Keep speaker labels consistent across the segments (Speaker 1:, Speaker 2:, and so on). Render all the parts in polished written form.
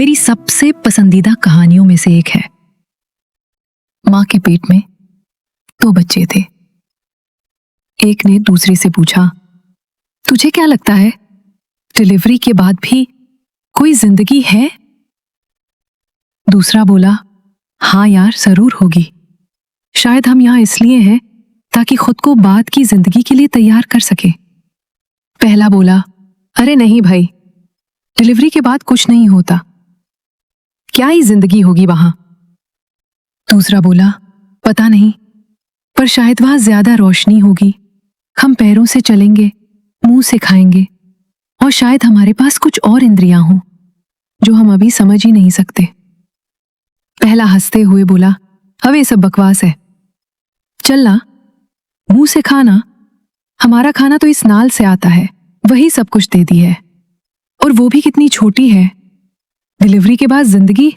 Speaker 1: मेरी सबसे पसंदीदा कहानियों में से एक है। मां के पेट में 2 बच्चे थे। एक ने दूसरे से पूछा, तुझे क्या लगता है, डिलीवरी के बाद भी कोई जिंदगी है? दूसरा बोला, हाँ यार, जरूर होगी। शायद हम यहां इसलिए हैं ताकि खुद को बाद की जिंदगी के लिए तैयार कर सके। पहला बोला, अरे नहीं भाई, डिलीवरी के बाद कुछ नहीं होता, क्या ही जिंदगी होगी वहां। दूसरा बोला, पता नहीं, पर शायद वहां ज्यादा रोशनी होगी, हम पैरों से चलेंगे, मुंह से खाएंगे, और शायद हमारे पास कुछ और इंद्रियां हों जो हम अभी समझ ही नहीं सकते। पहला हंसते हुए बोला, अब ये सब बकवास है, चलना, मुंह से खाना, हमारा खाना तो इस नाल से आता है, वही सब कुछ देती है, और वो भी कितनी छोटी है। डिलीवरी के बाद जिंदगी?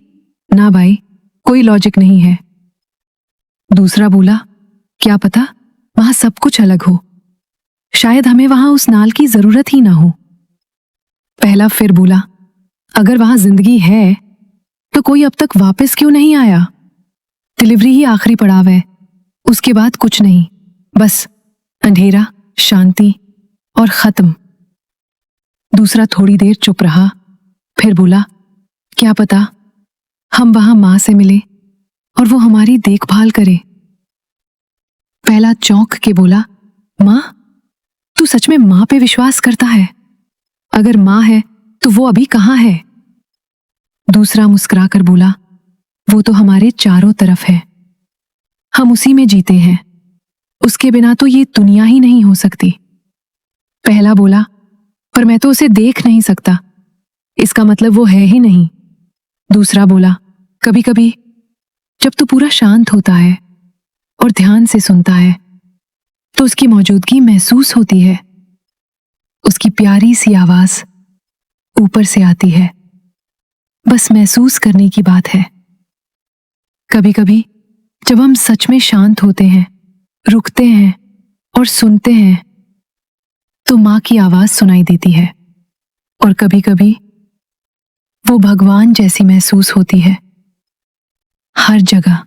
Speaker 1: ना भाई, कोई लॉजिक नहीं है। दूसरा बोला, क्या पता वहां सब कुछ अलग हो, शायद हमें वहां उस नाल की जरूरत ही ना हो। पहला फिर बोला, अगर वहां जिंदगी है तो कोई अब तक वापस क्यों नहीं आया? डिलीवरी ही आखिरी पड़ाव है, उसके बाद कुछ नहीं, बस अंधेरा, शांति और खत्म। दूसरा थोड़ी देर चुप रहा, फिर बोला, क्या पता हम वहां मां से मिले और वो हमारी देखभाल करे। पहला चौंक के बोला, मां? तू सच में मां पे विश्वास करता है? अगर मां है तो वो अभी कहां है? दूसरा मुस्कुराकर बोला, वो तो हमारे चारों तरफ है, हम उसी में जीते हैं, उसके बिना तो ये दुनिया ही नहीं हो सकती। पहला बोला, पर मैं तो उसे देख नहीं सकता, इसका मतलब वो है ही नहीं। दूसरा बोला, कभी कभी जब तू पूरा शांत होता है और ध्यान से सुनता है तो उसकी मौजूदगी महसूस होती है। उसकी प्यारी सी आवाज ऊपर से आती है, बस महसूस करने की बात है। कभी कभी जब हम सच में शांत होते हैं, रुकते हैं और सुनते हैं तो मां की आवाज सुनाई देती है, और कभी कभी वो भगवान जैसी महसूस होती है, हर जगह।